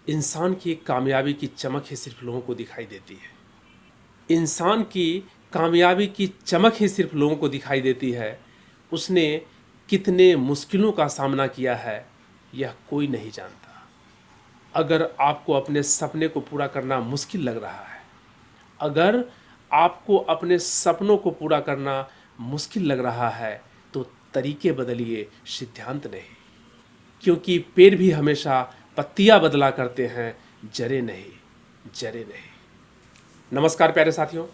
इंसान की कामयाबी की चमक ही सिर्फ लोगों को दिखाई देती है। इंसान की कामयाबी की चमक ही सिर्फ लोगों को दिखाई देती है। उसने कितने मुश्किलों का सामना किया है, यह कोई नहीं जानता। अगर आपको अपने सपने को पूरा करना मुश्किल लग रहा है, अगर आपको अपने सपनों को पूरा करना मुश्किल लग रहा है, तो तरीके बदलिए, सिद्धांत नहीं। क्योंकि पेड़ भी हमेशा पत्तियां बदला करते हैं, जड़ें नहीं, जड़ें नहीं। नमस्कार प्यारे साथियों,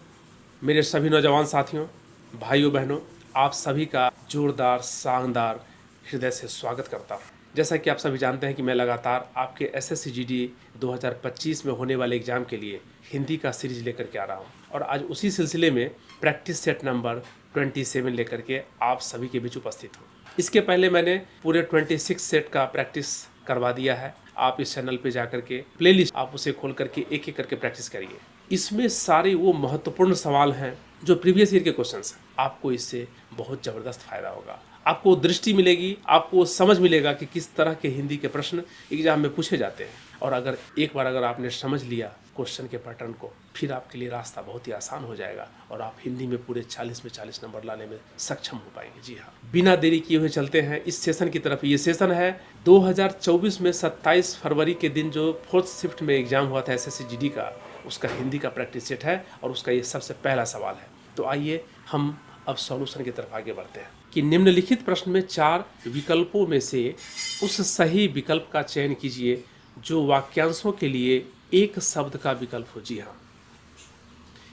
मेरे सभी नौजवान साथियों, भाइयों बहनों, आप सभी का जोरदार शानदार हृदय से स्वागत करता हूँ। जैसा कि आप सभी जानते हैं कि मैं लगातार आपके एसएससी जीडी 2025 में होने वाले एग्जाम के लिए हिंदी का सीरीज लेकर के आ रहा हूँ, और आज उसी सिलसिले में प्रैक्टिस सेट नंबर 27 लेकर के आप सभी के बीच उपस्थित हूँ। इसके पहले मैंने पूरे 26 सेट का प्रैक्टिस करवा दिया है। आप इस चैनल पे जाकर के प्लेलिस्ट आप उसे खोल करके एक एक करके प्रैक्टिस करिए। इसमें सारे वो महत्वपूर्ण सवाल हैं जो प्रीवियस ईयर के क्वेश्चंस हैं। आपको इससे बहुत ज़बरदस्त फायदा होगा, आपको दृष्टि मिलेगी, आपको समझ मिलेगा कि किस तरह के हिंदी के प्रश्न एग्जाम में पूछे जाते हैं। और अगर एक बार अगर आपने समझ लिया क्वेश्चन के पैटर्न को, फिर आपके लिए रास्ता बहुत ही आसान हो जाएगा और आप हिंदी में पूरे 40 में 40 नंबर लाने में सक्षम हो पाएंगे। जी हाँ, बिना देरी किए हुए चलते हैं इस सेशन की तरफ। ये सेशन है 2024 में 27 फरवरी के दिन जो 4th शिफ्ट में एग्जाम हुआ था एसएससी जीडी का, उसका हिंदी का प्रैक्टिस सेट है और उसका ये सबसे पहला सवाल है। तो आइए हम अब सॉल्यूशन की तरफ आगे बढ़ते हैं कि निम्नलिखित प्रश्न में 4 विकल्पों में से उस सही विकल्प का चयन कीजिए जो वाक्यांशों के लिए एक शब्द का विकल्प हो। जी हाँ,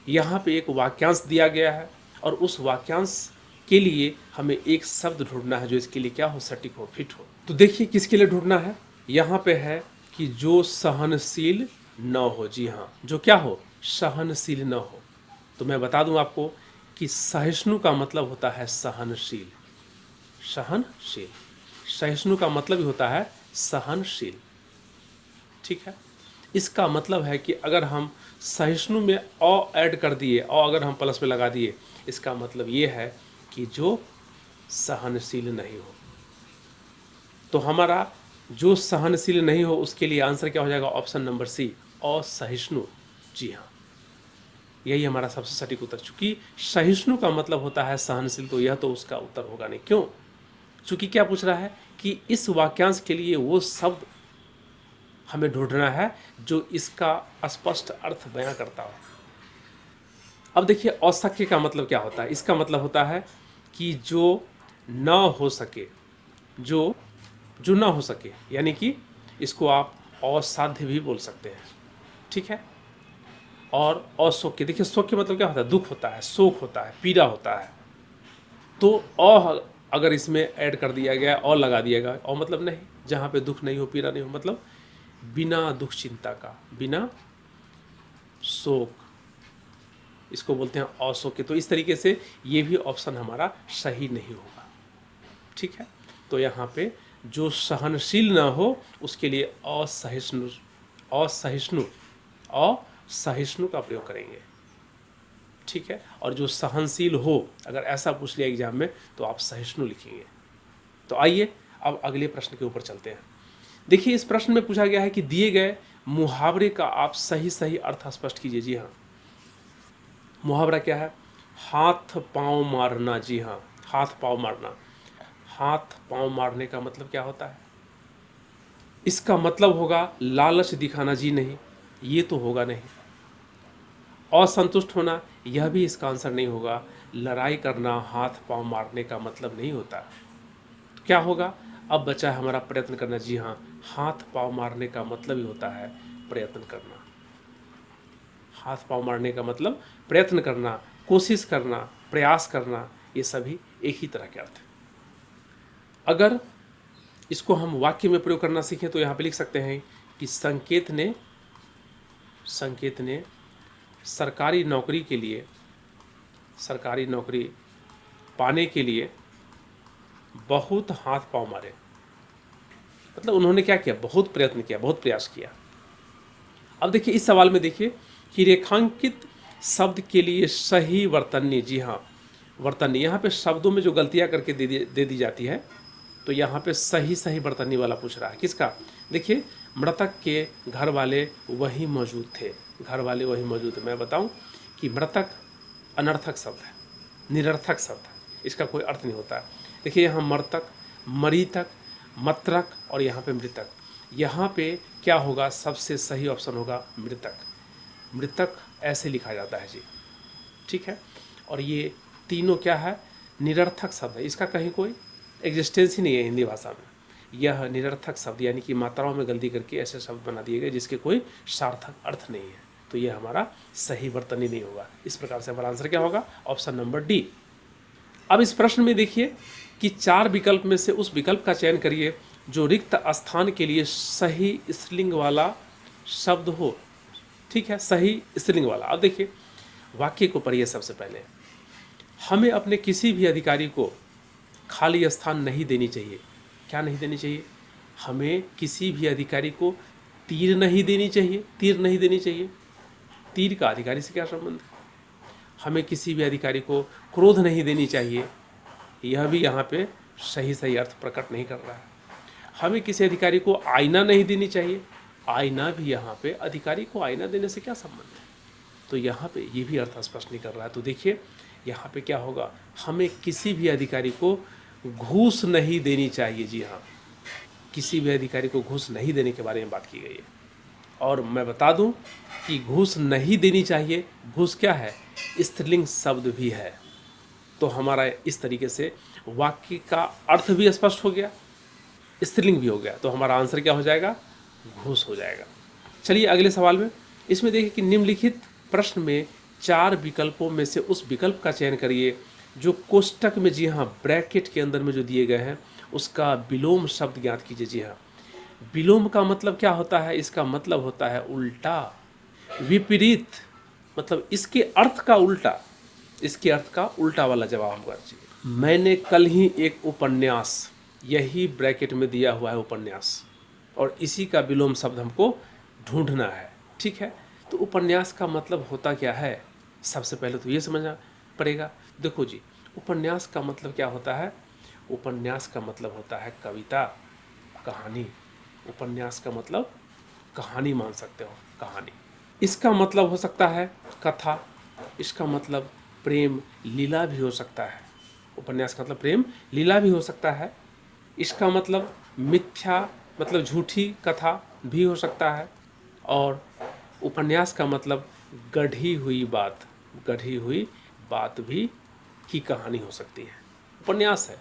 यहाँ पे एक वाक्यांश दिया गया है और उस वाक्यांश के लिए हमें एक शब्द ढूंढना है जो इसके लिए क्या हो, सटीक हो, फिट हो। तो देखिए किसके लिए ढूंढना है। यहाँ पे है कि जो सहनशील न हो। जी हाँ, जो क्या हो, सहनशील न हो। तो मैं बता दूं आपको कि सहिष्णु का मतलब होता है सहनशील। सहनशील, सहिष्णु का मतलब ही होता है सहनशील। ठीक है, इसका मतलब है कि अगर हम सहिष्णु में अ ऐड कर दिए, अगर हम प्लस में लगा दिए, इसका मतलब ये है कि जो सहनशील नहीं हो। तो हमारा जो सहनशील नहीं हो उसके लिए आंसर क्या हो जाएगा, ऑप्शन नंबर सी, असहिष्णु। जी हाँ, यही हमारा सबसे सटीक उत्तर। चूंकि सहिष्णु का मतलब होता है सहनशील, तो यह तो उसका उत्तर होगा नहीं। क्यों? चूंकि क्या पूछ रहा है कि इस वाक्यांश के लिए वो शब्द हमें ढूंढना है जो इसका स्पष्ट अर्थ बयां करता हो। अब देखिए अशक्य का मतलब क्या होता है। इसका मतलब होता है कि जो न हो सके, जो जो ना हो सके, यानी कि इसको आप असाध्य भी बोल सकते हैं। ठीक है, और अशोक्य, देखिए शोक मतलब क्या होता है, दुख होता है, शोक होता है, पीड़ा होता है। तो अगर इसमें ऐड कर दिया गया, और लगा दिया गया, और मतलब नहीं, जहाँ पे दुख नहीं हो, पीड़ा नहीं हो, मतलब बिना दुख चिंता का, बिना शोक, इसको बोलते हैं अशोक। तो इस तरीके से ये भी ऑप्शन हमारा सही नहीं होगा। ठीक है, तो यहाँ पे जो सहनशील ना हो उसके लिए असहिष्णु, असहिष्णु, असहिष्णु का प्रयोग करेंगे। ठीक है, और जो सहनशील हो, अगर ऐसा पूछ लिया एग्जाम में तो आप सहिष्णु लिखेंगे। तो आइए अब अगले प्रश्न के ऊपर चलते हैं। देखिए इस प्रश्न में पूछा गया है कि दिए गए मुहावरे का आप सही सही अर्थ स्पष्ट कीजिए। जी हाँ, मुहावरा क्या है, हाथ पांव मारना। जी हाँ, हाथ पांव मारना। हाथ पांव मारने का मतलब क्या होता है, इसका मतलब होगा लालच दिखाना। जी नहीं, ये तो होगा नहीं। असंतुष्ट होना, यह भी इसका आंसर नहीं होगा। लड़ाई करना हाथ पांव मारने का मतलब नहीं होता। तो क्या होगा, अब बचा है हमारा प्रयत्न करना। जी हाँ, हाथ पांव मारने का मतलब ही होता है प्रयत्न करना। हाथ पांव मारने का मतलब प्रयत्न करना, कोशिश करना, प्रयास करना, ये सभी एक ही तरह के अर्थ हैं। अगर इसको हम वाक्य में प्रयोग करना सीखें तो यहाँ पे लिख सकते हैं कि संकेत ने सरकारी नौकरी के लिए, सरकारी नौकरी पाने के लिए बहुत हाथ पांव मारे। मतलब उन्होंने क्या किया, बहुत प्रयत्न किया, बहुत प्रयास किया। अब देखिए इस सवाल में देखिए कि रेखांकित शब्द के लिए सही वर्तनी। जी हाँ, वर्तनी, यहाँ पे शब्दों में जो गलतियाँ करके दे दी जाती है तो यहाँ पे सही सही बर्तनी वाला पूछ रहा है। किसका? देखिए, मृतक के घर वाले वही मौजूद थे, घर वाले वही मौजूद थे। मैं बताऊं कि मृतक अनर्थक शब्द है, निरर्थक शब्द है, इसका कोई अर्थ नहीं होता है। देखिए यहाँ मृतक, मरीतक, मत्रक और यहाँ पे मृतक। यहाँ पे क्या होगा? सबसे सही ऑप्शन होगा मृतक। मृतक ऐसे लिखा जाता है जी, ठीक है। और ये तीनों क्या है? निरर्थक शब्द है, इसका कहीं कोई एग्जिस्टेंस ही नहीं है हिंदी भाषा में। यह निरर्थक शब्द यानी कि मात्राओं में गलती करके ऐसे शब्द बना दिए गए जिसके कोई सार्थक अर्थ नहीं है, तो यह हमारा सही वर्तनी नहीं होगा। इस प्रकार से हमारा आंसर क्या होगा? Option number D. अब इस प्रश्न में देखिए कि 4 विकल्प में से उस विकल्प का चयन करिए जो रिक्त स्थान के लिए सही स्त्रीलिंग वाला शब्द हो। ठीक है, सही स्त्रीलिंग वाला। अब देखिए वाक्य को पढ़िए। सबसे पहले हमें अपने किसी भी अधिकारी को खाली स्थान नहीं देनी चाहिए। क्या नहीं देनी चाहिए? हमें किसी भी अधिकारी को तीर नहीं देनी चाहिए। तीर नहीं देनी चाहिए। तीर का अधिकारी से क्या संबंध है? हमें किसी भी अधिकारी को क्रोध नहीं देनी चाहिए। यह भी यहाँ पे सही सही अर्थ प्रकट नहीं कर रहा है। हमें किसी अधिकारी को आईना नहीं देनी चाहिए। आईना भी यहाँ पे अधिकारी को आईना देने से क्या संबंध है? तो यहाँ पे ये भी अर्थ स्पष्ट नहीं कर रहा है। तो देखिए यहाँ पे क्या होगा? हमें किसी भी अधिकारी को घूस नहीं देनी चाहिए। जी हाँ, किसी भी अधिकारी को घूस नहीं देने के बारे में बात की गई है। और मैं बता दूं कि घूस नहीं देनी चाहिए, घूस क्या है? स्त्रीलिंग शब्द भी है। तो हमारा इस तरीके से वाक्य का अर्थ भी स्पष्ट हो गया, स्त्रीलिंग भी हो गया। तो हमारा आंसर क्या हो जाएगा? घूस हो जाएगा। चलिए अगले सवाल में। इसमें देखिए कि निम्नलिखित प्रश्न में 4 विकल्पों में से उस विकल्प का चयन करिए जो कोष्टक में, जी हाँ ब्रैकेट के अंदर में जो दिए गए हैं, उसका विलोम शब्द ज्ञात कीजिए। जी हाँ, विलोम का मतलब क्या होता है? इसका मतलब होता है उल्टा, विपरीत, मतलब इसके अर्थ का उल्टा, इसके अर्थ का उल्टा वाला जवाब हमको चाहिए। मैंने कल ही एक उपन्यास, यही ब्रैकेट में दिया हुआ है उपन्यास, और इसी का विलोम शब्द हमको ढूंढना है। ठीक है, तो उपन्यास का मतलब होता क्या है? सबसे पहले तो ये समझना पड़ेगा। देखो जी, उपन्यास का मतलब क्या होता है? उपन्यास का मतलब होता है कविता, कहानी। उपन्यास का मतलब कहानी मान सकते हो, कहानी। इसका मतलब हो सकता है कथा, इसका मतलब प्रेम लीला भी हो सकता है। उपन्यास का मतलब प्रेम लीला भी हो सकता है। इसका मतलब मिथ्या, मतलब झूठी कथा भी हो सकता है। और उपन्यास का मतलब गढ़ी हुई बात, गढ़ी हुई बात भी की कहानी हो सकती है। उपन्यास है,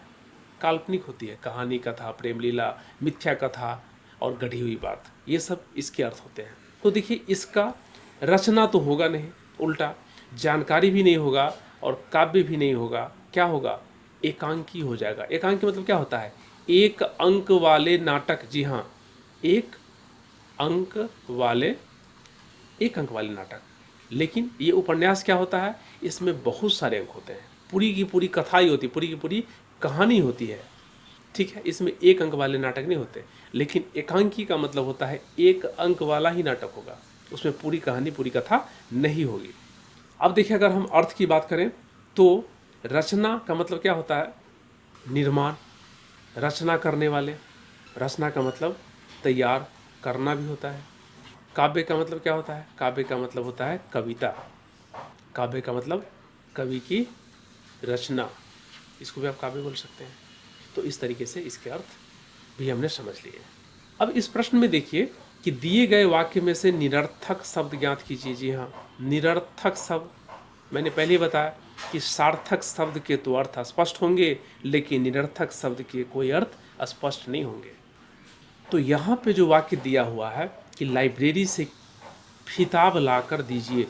काल्पनिक होती है, कहानी, कथा, प्रेम लीला, मिथ्या कथा और गढ़ी हुई बात, ये सब इसके अर्थ होते हैं। तो देखिए इसका रचना तो होगा नहीं, उल्टा जानकारी भी नहीं होगा और काव्य भी नहीं होगा। क्या होगा? एकांकी हो जाएगा। एकांकी मतलब क्या होता है? एक अंक वाले नाटक। जी हाँ, एक अंक वाले नाटक। लेकिन ये उपन्यास क्या होता है? इसमें बहुत सारे अंक होते हैं, पूरी की पूरी कथा ही होती है, पूरी की पूरी कहानी होती है। ठीक है, इसमें एक अंक वाले नाटक नहीं होते। लेकिन एकांकी का मतलब होता है एक अंक वाला ही नाटक होगा, उसमें पूरी कहानी, पूरी कथा नहीं होगी। अब देखिए अगर हम अर्थ की बात करें तो रचना का मतलब क्या होता है? निर्माण, रचना करने वाले। रचना का मतलब तैयार करना भी होता है। काव्य का मतलब क्या होता है? काव्य का मतलब होता है कविता। काव्य का मतलब कवि की रचना, इसको भी आप काव्य बोल सकते हैं। तो इस तरीके से इसके अर्थ भी हमने समझ लिए। अब इस प्रश्न में देखिए कि दिए गए वाक्य में से निरर्थक शब्द ज्ञात कीजिए। जी हाँ, निरर्थक शब्द, मैंने पहले ही बताया कि सार्थक शब्द के तो अर्थ स्पष्ट होंगे, लेकिन निरर्थक शब्द के कोई अर्थ स्पष्ट नहीं होंगे। तो यहाँ पे जो वाक्य दिया हुआ है कि लाइब्रेरी से किताब ला कर दीजिए,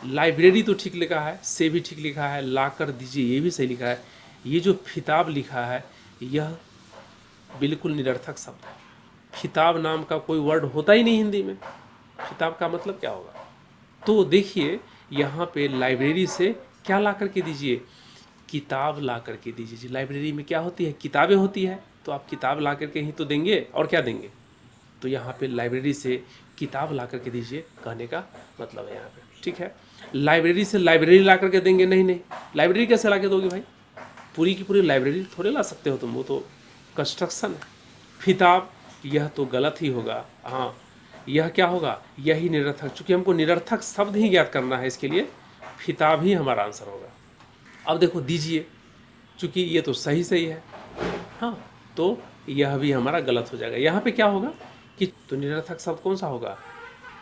लाइब्रेरी तो ठीक लिखा है, से भी ठीक लिखा है, ला कर दीजिए ये भी सही लिखा है। ये जो किताब लिखा है यह बिल्कुल निरर्थक शब्द है। किताब नाम का कोई वर्ड होता ही नहीं हिंदी में। किताब का मतलब क्या होगा? तो देखिए यहाँ पे लाइब्रेरी से क्या ला करके दीजिए? किताब ला करके दीजिए। जी, लाइब्रेरी में क्या होती है? किताबें होती है, तो आप किताब ला करके ही तो देंगे, और क्या देंगे? तो यहाँ पे लाइब्रेरी से किताब ला करके दीजिए कहने का मतलब है यहाँ पे। ठीक है, लाइब्रेरी से लाइब्रेरी ला करके देंगे? नहीं नहीं, लाइब्रेरी कैसे ला के दोगे भाई? पूरी की पूरी लाइब्रेरी थोड़े ला सकते हो तुम, वो तो कंस्ट्रक्शन है। फिताब, यह तो गलत ही होगा। हाँ, यह क्या होगा, यही निरर्थक, चूँकि हमको निरर्थक शब्द ही ज्ञात करना है, इसके लिए फिताब ही हमारा आंसर होगा। अब देखो दीजिए, चूँकि ये तो सही सही है, हाँ, तो यह भी हमारा गलत हो जाएगा। यहाँ पे क्या होगा कि तो निरर्थक शब्द कौन सा होगा,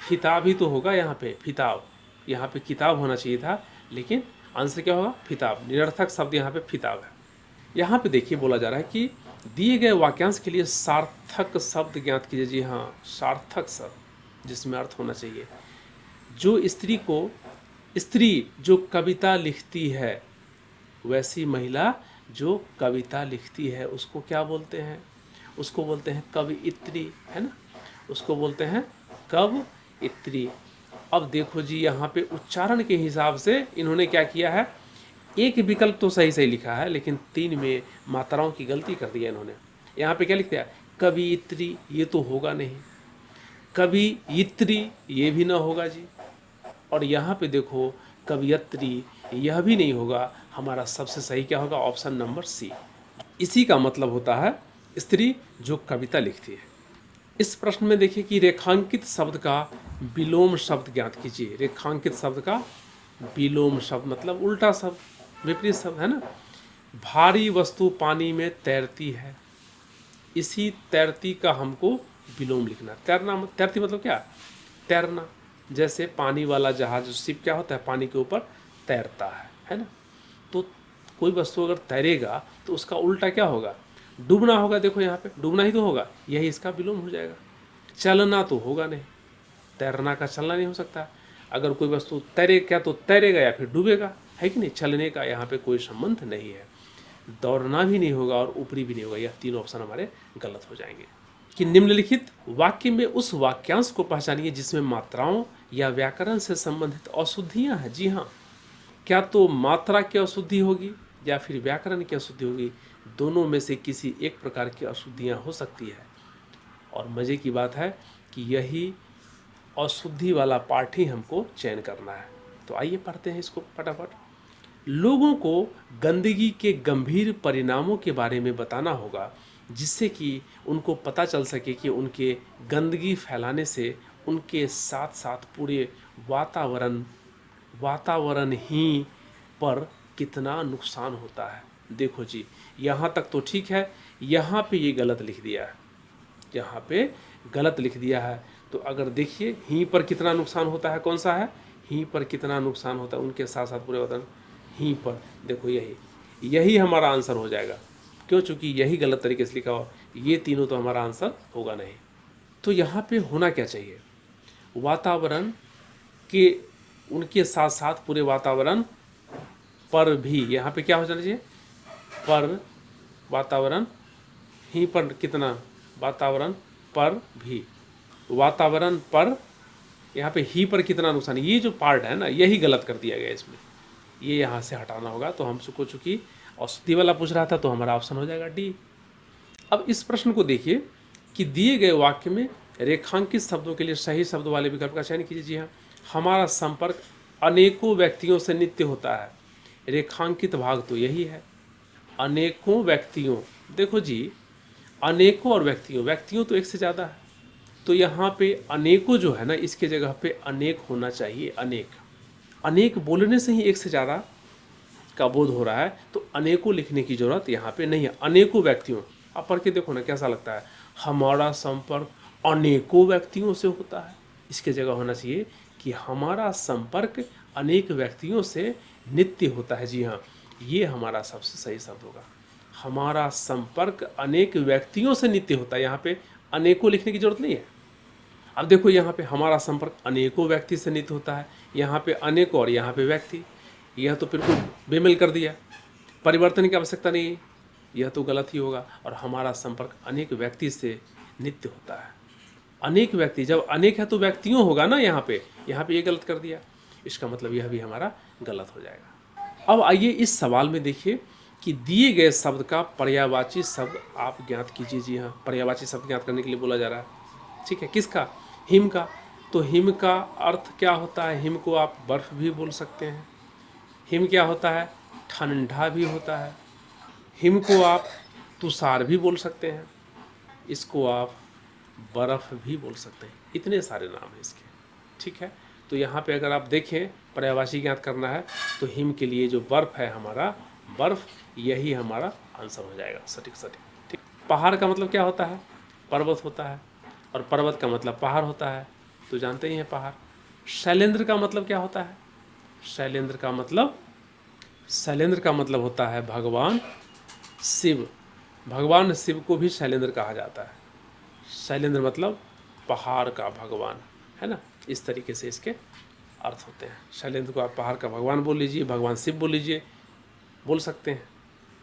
फिताब ही तो होगा। यहाँ पे फिताब, यहाँ पे किताब होना चाहिए था, लेकिन आंसर क्या होगा, फिताब। निरर्थक शब्द यहाँ पे फिताब है। यहाँ पे देखिए बोला जा रहा है कि दिए गए वाक्यांश के लिए सार्थक शब्द ज्ञात कीजिए। जी हाँ, सार्थक शब्द जिसमें अर्थ होना चाहिए। स्त्री जो कविता लिखती है, वैसी महिला जो कविता लिखती है, उसको क्या बोलते हैं, उसको बोलते हैं कवयित्री, है ना, उसको बोलते हैं कवयित्री। अब देखो जी, यहाँ पे उच्चारण के हिसाब से इन्होंने क्या किया है, एक विकल्प तो सही सही लिखा है, लेकिन 3 में मात्राओं की गलती कर दी है इन्होंने। यहाँ पे क्या लिख दिया, कवयित्री, ये तो होगा नहीं। कवयित्री, ये भी ना होगा जी। और यहाँ पे देखो कवयित्री, यह भी नहीं होगा। हमारा सबसे सही क्या होगा, ऑप्शन नंबर सी। इसी का मतलब होता है स्त्री जो कविता लिखती है। इस प्रश्न में देखिए कि रेखांकित शब्द का विलोम शब्द ज्ञात कीजिए। रेखांकित शब्द का विलोम शब्द मतलब उल्टा शब्द, विपरीत शब्द, है ना। भारी वस्तु पानी में तैरती है, इसी तैरती का हमको विलोम लिखना। तैरना, तैरती मतलब क्या, तैरना। जैसे पानी वाला जहाज, शिप क्या होता है, पानी के ऊपर तैरता है ना। तो कोई वस्तु अगर तैरेगा तो उसका उल्टा क्या होगा, डूबना होगा। देखो यहाँ पे डूबना ही तो होगा, यही इसका विलोम हो जाएगा। चलना तो होगा नहीं, तैरना का चलना नहीं हो सकता। अगर कोई वस्तु तैरे, क्या तो तैरेगा या फिर डूबेगा, है कि नहीं। चलने का यहाँ पे कोई संबंध नहीं है। दौड़ना भी नहीं होगा और ऊपरी भी नहीं होगा। यह 3 ऑप्शन हमारे गलत हो जाएंगे। कि निम्नलिखित वाक्य में उस वाक्यांश को पहचानिए जिसमें मात्राओं या व्याकरण से संबंधित अशुद्धियाँ हैं। जी हाँ, क्या तो मात्रा की अशुद्धि होगी या फिर व्याकरण की अशुद्धि होगी, दोनों में से किसी एक प्रकार की अशुद्धियाँ हो सकती है। और मज़े की बात है कि यही अशुद्धि वाला पार्ट ही हमको चयन करना है। तो आइए पढ़ते हैं इसको फटाफट। लोगों को गंदगी के गंभीर परिणामों के बारे में बताना होगा, जिससे कि उनको पता चल सके कि उनके गंदगी फैलाने से उनके साथ साथ पूरे वातावरण ही पर कितना नुकसान होता है। देखो जी, यहाँ तक तो ठीक है, यहाँ पे ये गलत लिख दिया है, यहाँ पे गलत लिख दिया है। तो अगर देखिए ही पर कितना नुकसान होता है, कौन सा है, ही पर कितना नुकसान होता है, उनके साथ साथ पूरे वतन, ही पर। देखो यही हमारा आंसर हो जाएगा। क्यों, चूँकि यही गलत तरीके से लिखा हो, ये तीनों तो हमारा आंसर होगा नहीं। तो यहाँ पे होना क्या चाहिए, वातावरण के, उनके साथ साथ पूरे वातावरण पर भी, यहाँ पे क्या हो जाना चाहिए, पर वातावरण ही पर कितना, वातावरण पर भी, वातावरण पर, यहाँ पे ही पर कितना नुकसान, ये जो पार्ट है ना, यही गलत कर दिया गया इसमें। ये यहाँ से हटाना होगा। तो हमको चूँकि औषधि वाला पूछ रहा था, तो हमारा ऑप्शन हो जाएगा डी। अब इस प्रश्न को देखिए कि दिए गए वाक्य में रेखांकित शब्दों के लिए सही शब्द वाले विकल्प का चयन कीजिए। जी हाँ, हमारा संपर्क अनेकों व्यक्तियों से नित्य होता है। रेखांकित भाग तो यही है, अनेकों व्यक्तियों। देखो जी, अनेकों और व्यक्तियों तो एक से ज़्यादा है। तो यहाँ पे अनेकों जो है ना, इसके जगह पे अनेक होना चाहिए। अनेक बोलने से ही एक से ज़्यादा का बोध हो रहा है, तो अनेकों लिखने की जरूरत यहाँ पे नहीं है। अनेकों व्यक्तियों, आप पढ़ के देखो ना कैसा लगता है, हमारा संपर्क अनेकों व्यक्तियों से होता है। इसके जगह होना चाहिए कि हमारा संपर्क अनेक व्यक्तियों से नित्य होता है। जी हाँ, ये हमारा सबसे सही शब्द होगा। हमारा संपर्क अनेक व्यक्तियों से नित्य होता है। यहाँ पे अनेकों लिखने की जरूरत नहीं है। अब देखो यहाँ पे हमारा संपर्क अनेकों व्यक्ति से नित्य होता है, यहाँ पे अनेकों और यहाँ पे व्यक्ति, यह तो बिल्कुल बेमेल कर दिया, परिवर्तन की आवश्यकता नहीं, यह तो गलत ही होगा। और हमारा संपर्क अनेक व्यक्ति से नित्य होता है। अनेक व्यक्ति, जब अनेक है तो व्यक्तियों होगा ना, यहाँ पे ये गलत कर दिया, इसका मतलब यह भी हमारा गलत हो जाएगा। अब आइए इस सवाल में देखिए कि दिए गए शब्द का पर्यायवाची शब्द आप ज्ञात कीजिए। जी हाँ, पर्यायवाची शब्द ज्ञात करने के लिए बोला जा रहा है। ठीक है, किसका, हिम का। तो हिम का अर्थ क्या होता है, हिम को आप बर्फ़ भी बोल सकते हैं। हिम क्या होता है, ठंडा भी होता है। हिम को आप तुषार भी बोल सकते हैं, इसको आप बर्फ़ भी बोल सकते हैं। इतने सारे नाम हैं इसके, ठीक है। तो यहाँ पे अगर आप देखें पर्यायवाची ज्ञात करना है तो हिम के लिए जो बर्फ़ है हमारा, बर्फ़, यही हमारा आंसर हो जाएगा, सटीक सटीक, ठीक। पहाड़ का मतलब क्या होता है? पर्वत होता है, और पर्वत का मतलब पहाड़ होता है, तो जानते ही हैं पहाड़। शैलेंद्र का मतलब क्या होता है? शैलेंद्र का मतलब होता है भगवान शिव। भगवान शिव को भी शैलेंद्र कहा जाता है। शैलेंद्र मतलब पहाड़ का भगवान, है ना। इस तरीके से इसके अर्थ होते हैं। शैलेंद्र को आप पहाड़ का भगवान बोल लीजिए, भगवान शिव बोल लीजिए, बोल सकते हैं।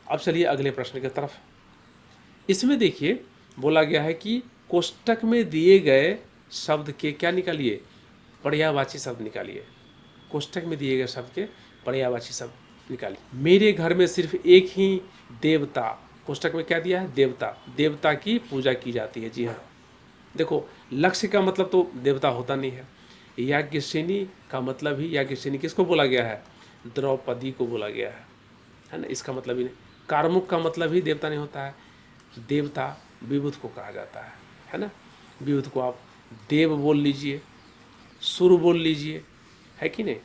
अब चलिए अगले प्रश्न की तरफ। इसमें देखिए बोला गया है कि कोष्टक में दिए गए शब्द के क्या निकालिए? पर्यायवाची शब्द निकालिए। कोष्टक में दिए गए शब्द के पर्यायवाची शब्द निकालिए। मेरे घर में सिर्फ एक ही देवता, कोष्टक में क्या दिया है? देवता। देवता की पूजा की जाती है, जी हाँ। देखो, लक्ष्य का मतलब तो देवता होता नहीं है। याज्ञसेनी का मतलब ही, याज्ञसेनी किसको बोला गया है? द्रौपदी को बोला गया है ना। इसका मतलब ही नहीं। कार्मुक का मतलब ही देवता नहीं होता है। देवता विभूत को कहा जाता है ना। विभूत को आप देव बोल लीजिए, सुर बोल लीजिए, है कि नहीं,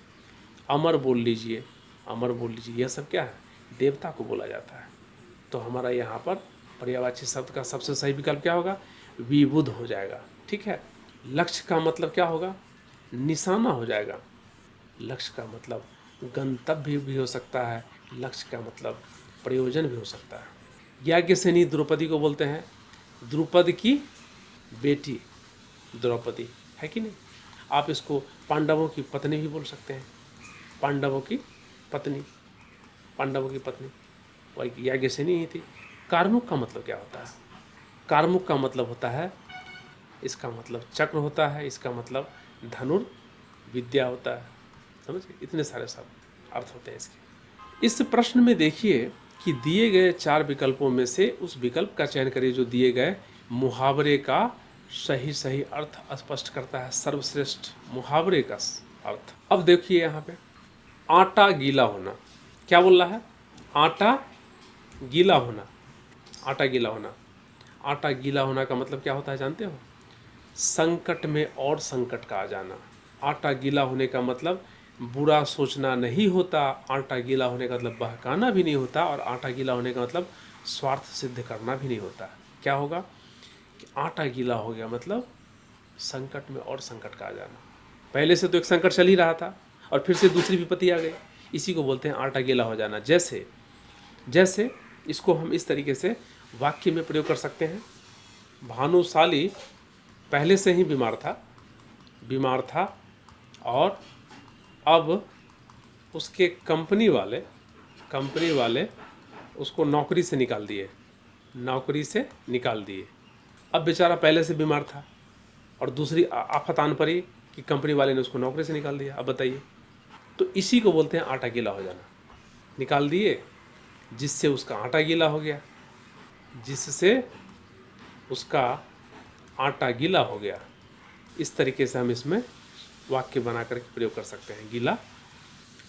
अमर बोल लीजिए, अमर बोल लीजिए, यह सब क्या है? देवता को बोला जाता है। तो हमारा यहाँ पर पर्यायवाची शब्द का सबसे सही विकल्प क्या होगा? विबुध हो जाएगा, ठीक है। लक्ष्य का मतलब क्या होगा? निशाना हो जाएगा। लक्ष्य का मतलब गंतव्य भी हो सकता है, लक्ष्य का मतलब प्रयोजन भी हो सकता है। याज्ञसेनी द्रौपदी को बोलते हैं द्रुपद की बेटी, द्रौपदी, है कि नहीं। आप इसको पांडवों की पत्नी भी बोल सकते हैं, पांडवों की पत्नी, पांडवों की पत्नी वही याज्ञसेनी ही थी। कार्मुक का मतलब क्या होता है? कार्मुक का मतलब होता है, इसका मतलब चक्र होता है, इसका मतलब धनुर्विद्या होता है, समझ गए। इतने सारे सब अर्थ होते हैं इसके। इस प्रश्न में देखिए कि दिए गए 4 विकल्पों में से उस विकल्प का चयन करिए जो दिए गए मुहावरे का सही अर्थ स्पष्ट करता है। सर्वश्रेष्ठ मुहावरे का अर्थ। अब देखिए यहाँ पे आटा गीला होना, क्या बोल रहा है? आटा गीला होना, आटा गीला होना। आटा गीला होना का मतलब क्या होता है जानते हो? संकट में और संकट का आ जाना। आटा गीला होने का मतलब बुरा सोचना नहीं होता, आटा गीला होने का मतलब बहकाना भी नहीं होता, और आटा गीला होने का मतलब स्वार्थ सिद्ध करना भी नहीं होता। क्या होगा कि आटा गीला हो गया मतलब संकट में और संकट का आ जाना। पहले से तो एक संकट चल ही रहा था और फिर से दूसरी विपत्ति आ गई, इसी को बोलते हैं आटा गीला हो जाना। जैसे इसको हम इस तरीके से वाक्य में प्रयोग कर सकते हैं। भानुशाली पहले से ही बीमार था और अब उसके कंपनी वाले उसको नौकरी से निकाल दिए। अब बेचारा पहले से बीमार था और दूसरी आफत आन पड़ी कि कंपनी वाले ने उसको नौकरी से निकाल दिया। अब बताइए, तो इसी को बोलते हैं आटा गीला हो जाना। निकाल दिए जिससे उसका आटा गीला हो गया, इस तरीके से हम इसमें वाक्य बना कर प्रयोग कर सकते हैं, गीला।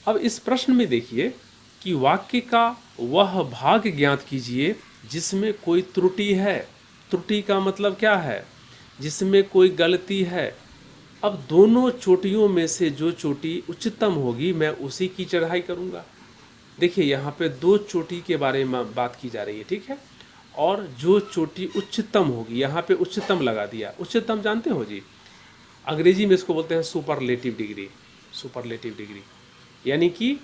अब इस प्रश्न में देखिए कि वाक्य का वह भाग ज्ञात कीजिए जिसमें कोई त्रुटि है। त्रुटि का मतलब क्या है? जिसमें कोई गलती है। अब दोनों चोटियों में से जो चोटी उच्चतम होगी मैं उसी की चढ़ाई करूँगा। देखिए यहाँ पे 2 चोटी के बारे में बात की जा रही है, ठीक है। और जो चोटी उच्चतम होगी, यहाँ पे उच्चतम लगा दिया। उच्चतम जानते हो जी, अंग्रेजी में इसको बोलते हैं सुपरलेटिव डिग्री। यानी कि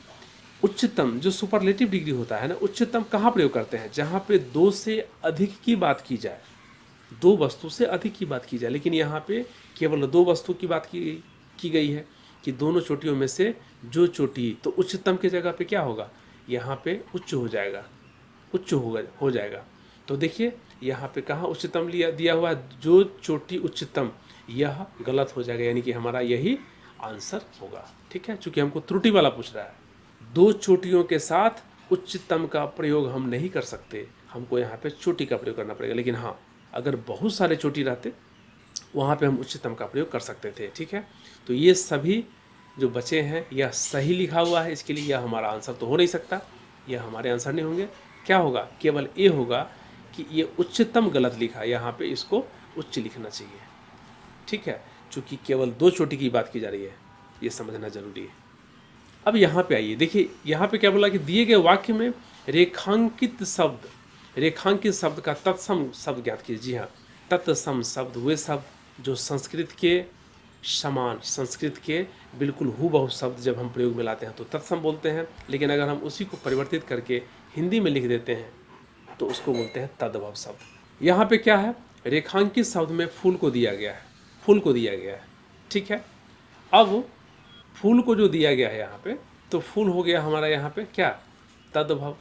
उच्चतम जो सुपरलेटिव डिग्री होता है ना, उच्चतम कहाँ प्रयोग करते हैं? जहाँ पे 2 से अधिक की बात की जाए, 2 वस्तु से अधिक की बात की जाए। लेकिन यहाँ पे केवल 2 वस्तु की बात की गई है कि दोनों चोटियों में से जो चोटी, तो उच्चतम की जगह पे क्या होगा? यहाँ पे उच्च हो जाएगा। तो देखिए यहाँ पे कहाँ उच्चतम दिया हुआ है? जो चोटी उच्चतम, यह गलत हो जाएगा, यानी कि हमारा यही आंसर होगा, ठीक है। चूंकि हमको त्रुटि वाला पूछ रहा है, 2 चोटियों के साथ उच्चतम का प्रयोग हम नहीं कर सकते, हमको यहाँ पे चोटी का प्रयोग करना पड़ेगा। लेकिन हाँ, अगर बहुत सारे चोटी रहते वहाँ पे हम उच्चतम का प्रयोग कर सकते थे, ठीक है। तो ये सभी जो बचे हैं यह सही लिखा हुआ है, इसके लिए यह हमारा आंसर तो हो नहीं सकता, यह हमारे आंसर नहीं होंगे। क्या होगा? केवल ए होगा कि ये उच्चतम गलत लिखा, यहाँ पे इसको उच्च लिखना चाहिए। ठीक है, चूँकि केवल 2 चोटी की बात की जा रही है, ये समझना जरूरी है। अब यहाँ पे आइए, देखिए यहाँ पे क्या बोला कि दिए गए वाक्य में रेखांकित शब्द का तत्सम शब्द ज्ञात कीजिए। जी हाँ, तत्सम शब्द वे शब्द जो संस्कृत के समान, संस्कृत के बिल्कुल हूबहू शब्द जब हम प्रयोग में लाते हैं तो तत्सम बोलते हैं, लेकिन अगर हम उसी को परिवर्तित करके हिंदी में लिख देते हैं तो उसको बोलते हैं तद्भव शब्द। यहाँ पे क्या है, रेखांकित शब्द में फूल को दिया गया है, फूल को दिया गया है। ठीक है, अब फूल को जो दिया गया है यहाँ पे, तो फूल हो गया हमारा यहाँ पे क्या, तद्भव,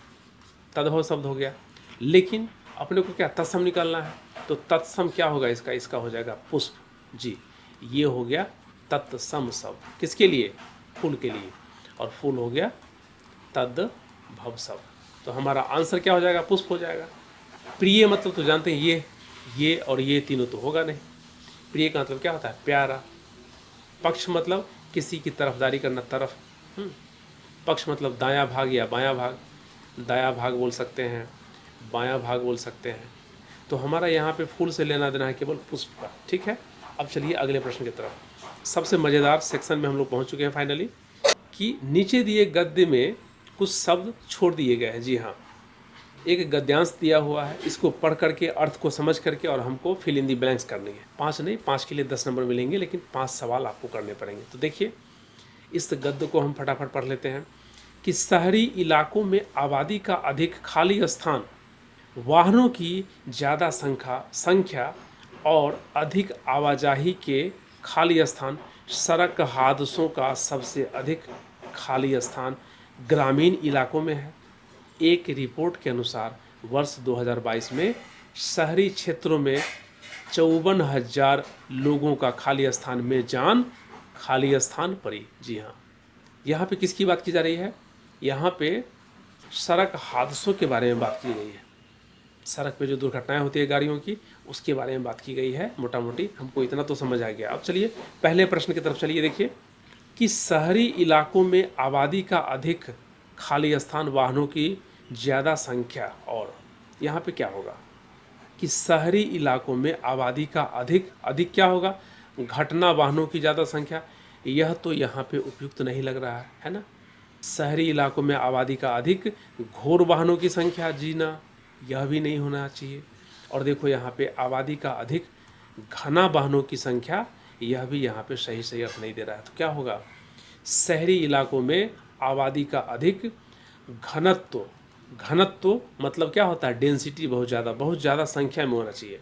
तद्भव शब्द हो गया। लेकिन अपने को क्या तत्सम निकालना है, तो तत्सम क्या होगा इसका, इसका हो जाएगा पुष्प। जी, ये हो गया तत्सम शब्द, किसके लिए, फूल के लिए, और फूल हो गया तद्भव शब्द। तो हमारा आंसर क्या हो जाएगा, पुष्प हो जाएगा। प्रिय मतलब तो जानते हैं, ये और ये तीनों तो होगा नहीं। प्रिय का मतलब क्या होता है, प्यारा। पक्ष मतलब किसी की तरफदारी करना, तरफ। पक्ष मतलब दायां भाग या बायां भाग, दायां भाग बोल सकते हैं, बायां भाग बोल सकते हैं। तो हमारा यहाँ पे फूल से लेना देना है केवल पुष्प का। ठीक है, अब चलिए अगले प्रश्न की तरफ। सबसे मज़ेदार सेक्शन में हम लोग पहुँच चुके हैं फाइनली, कि नीचे दिए गद्य में कुछ शब्द छोड़ दिए गए हैं। जी हाँ, एक गद्यांश दिया हुआ है, इसको पढ़ करके अर्थ को समझ करके और हमको फिल इन दी ब्लैंक्स करनी है। 5 नहीं, 5 के लिए 10 नंबर मिलेंगे, लेकिन 5 सवाल आपको करने पड़ेंगे। तो देखिए, इस गद्य को हम फटाफट पढ़ लेते हैं कि शहरी इलाकों में आबादी का अधिक खाली स्थान, वाहनों की ज़्यादा संख्या और अधिक आवाजाही के खाली स्थान, सड़क हादसों का सबसे अधिक खाली स्थान ग्रामीण इलाकों में है। एक रिपोर्ट के अनुसार वर्ष 2022 में शहरी क्षेत्रों में 54,000 लोगों का खाली स्थान में जान खाली स्थान पड़ी। जी हाँ, यहाँ पे किसकी बात की जा रही है, यहाँ पे सड़क हादसों के बारे में बात की गई है। सड़क पे जो दुर्घटनाएं होती है गाड़ियों की, उसके बारे में बात की गई है। मोटा मोटी हमको इतना तो समझ आ गया। अब चलिए पहले प्रश्न की तरफ चलिए। देखिए कि शहरी इलाकों में आबादी का अधिक खाली स्थान, वाहनों की ज़्यादा संख्या, और यहाँ पे क्या होगा कि शहरी इलाकों में आबादी का अधिक क्या होगा, घटना वाहनों की ज़्यादा संख्या। यह तो यहाँ पे उपयुक्त नहीं लग रहा है ना। शहरी इलाकों में आबादी का अधिक, घोर वाहनों की संख्या, जी ना, यह भी नहीं होना चाहिए। और देखो यहाँ पे आबादी का अधिक, घना वाहनों की संख्या, यह भी यहाँ पे सही अर्थ नहीं दे रहा है। तो क्या होगा, शहरी इलाकों में आबादी का अधिक, घनत्व मतलब क्या होता है, डेंसिटी बहुत ज़्यादा संख्या में होना चाहिए,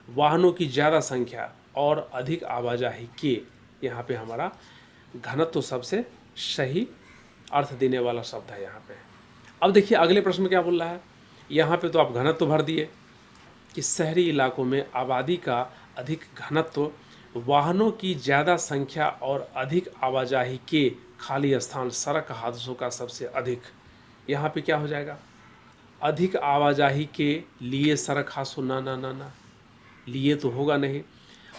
वाहनों की ज़्यादा संख्या और अधिक आवाजाही के, यहाँ पे हमारा घनत्व सबसे सही अर्थ देने वाला शब्द है यहाँ पे। अब देखिए अगले प्रश्न में क्या बोल रहा है, यहाँ पे तो आप घनत्व भर दिए कि शहरी इलाकों में आबादी का अधिक, घनत्व, वाहनों की ज़्यादा संख्या और अधिक आवाजाही के खाली स्थान, सड़क हादसों का सबसे अधिक। यहाँ पे क्या हो जाएगा, अधिक आवाजाही के लिए सड़क हादसों, ना, लिए तो होगा नहीं।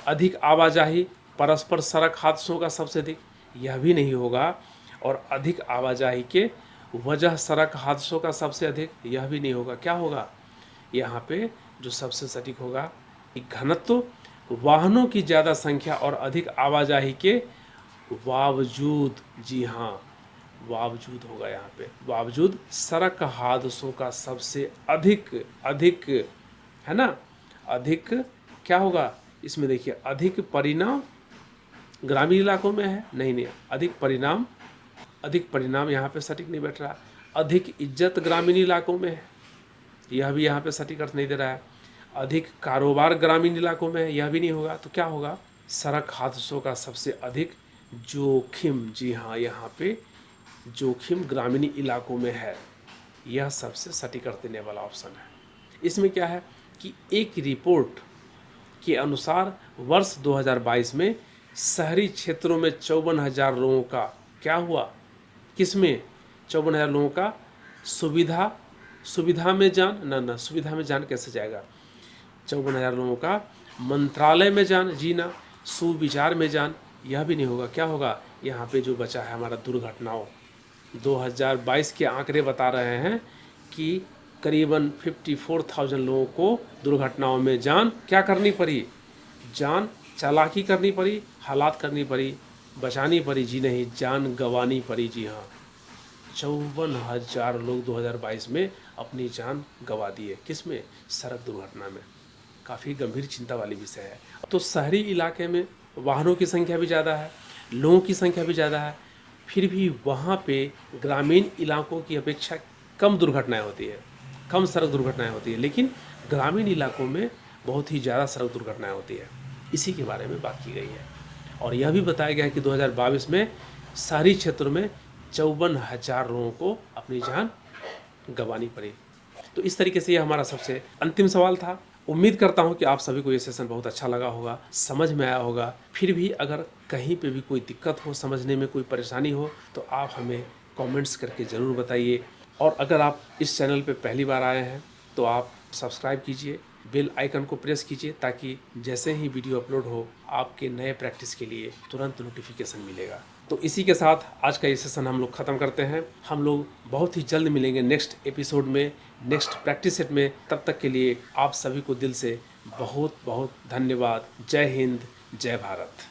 अधिक आवाजाही परस्पर सड़क हादसों का सबसे अधिक, यह भी नहीं होगा। और अधिक आवाजाही के वजह सड़क हादसों का सबसे अधिक, यह भी नहीं होगा। क्या होगा, यहाँ पे जो सबसे सटीक होगा, घनत्व, वाहनों की ज़्यादा संख्या और अधिक आवाजाही के बावजूद, जी हाँ, बावजूद होगा यहाँ पे, बावजूद सड़क हादसों का सबसे अधिक है ना। अधिक क्या होगा इसमें, देखिए अधिक परिणाम ग्रामीण इलाकों में है, नहीं, अधिक परिणाम यहाँ पे सटीक नहीं बैठ रहा। अधिक इज्जत ग्रामीण इलाकों में है, यह भी यहाँ पे सटीक अर्थ नहीं दे रहा है। अधिक कारोबार ग्रामीण इलाकों में है, यह भी नहीं होगा। तो क्या होगा, सड़क हादसों का सबसे अधिक जोखिम, जी हाँ, यहाँ पे जोखिम ग्रामीण इलाकों में है, यह सबसे सटीक अर्थ देने वाला ऑप्शन है। इसमें क्या है कि एक रिपोर्ट के अनुसार वर्ष 2022 में शहरी क्षेत्रों में 54,000 लोगों का क्या हुआ, किसमें 54,000 लोगों का सुविधा में जान, ना, सुविधा में जान कैसे जाएगा, 54,000 लोगों का मंत्रालय में जान, जी ना, सुविचार में जान, यह भी नहीं होगा। क्या होगा, यहाँ पे जो बचा है हमारा दुर्घटनाओं, 2022 के आंकड़े बता रहे हैं कि करीबन 54,000 लोगों को दुर्घटनाओं में जान क्या करनी पड़ी, जान चालाकी करनी पड़ी, हालात करनी पड़ी, बचानी पड़ी, जी नहीं जान गंवानी पड़ी। जी हाँ, 54,000 लोग 2022 में अपनी जान गंवा दिए। किस में? सड़क दुर्घटना में। काफ़ी गंभीर चिंता वाली विषय है। तो शहरी इलाके में वाहनों की संख्या भी ज़्यादा है, लोगों की संख्या भी ज़्यादा है, फिर भी वहाँ पे ग्रामीण इलाकों की अपेक्षा कम दुर्घटनाएं होती है, कम सड़क दुर्घटनाएं होती है, लेकिन ग्रामीण इलाकों में बहुत ही ज़्यादा सड़क दुर्घटनाएं होती है। इसी के बारे में बात की गई है और यह भी बताया गया है कि 2022 में शहरी क्षेत्रों में 54,000 लोगों को अपनी जान गंवानी पड़ी। तो इस तरीके से ये हमारा सबसे अंतिम सवाल था। उम्मीद करता हूँ कि आप सभी को ये सेशन बहुत अच्छा लगा होगा, समझ में आया होगा। फिर भी अगर कहीं पे भी कोई दिक्कत हो, समझने में कोई परेशानी हो, तो आप हमें कमेंट्स करके ज़रूर बताइए। और अगर आप इस चैनल पे पहली बार आए हैं तो आप सब्सक्राइब कीजिए, बेल आइकन को प्रेस कीजिए, ताकि जैसे ही वीडियो अपलोड हो आपके नए प्रैक्टिस के लिए तुरंत नोटिफिकेशन मिलेगा। तो इसी के साथ आज का ये सेशन हम लोग ख़त्म करते हैं। हम लोग बहुत ही जल्द मिलेंगे नेक्स्ट एपिसोड में, नेक्स्ट प्रैक्टिस सेट में। तब तक के लिए आप सभी को दिल से बहुत बहुत धन्यवाद। जय हिंद, जय भारत।